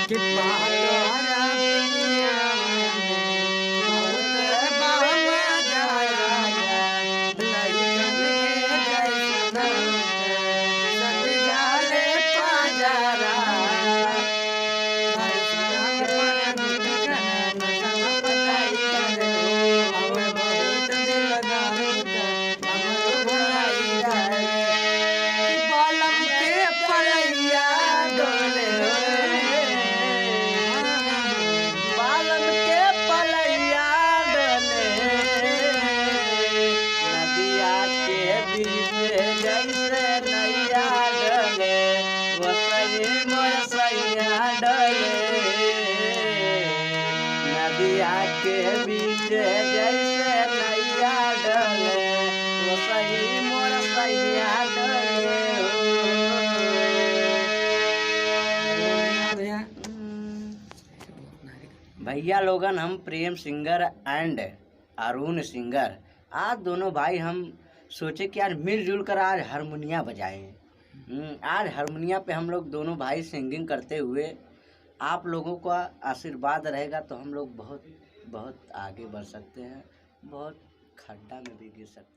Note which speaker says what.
Speaker 1: कि पातोहरा पियावा में बहुत बाम जाया लइकन के जैसन सट जाले पाजरा हर सरंग पर मुटकन संग पताई करे हवे बहुत दिलदार हमरो भलाई जाए बालम के पलैया डोले बालम के पलैया डोले नदिया के बीच जैसे नैया डोले वसई मोर सैया डोले नदिया के बीच जैसे नैया डोले वसई मोर सैया डोले भैया लोगन हम प्रेम सिंगर एंड अरुण सिंगर आज दोनों भाई हम सोचे कि यार मिलजुल कर आज हारमोनिया बजाएं। आज हारमोनिया पे हम लोग दोनों भाई सिंगिंग करते हुए आप लोगों का आशीर्वाद रहेगा तो हम लोग बहुत बहुत आगे बढ़ सकते हैं, बहुत खड्डा में भी गिर सकते हैं।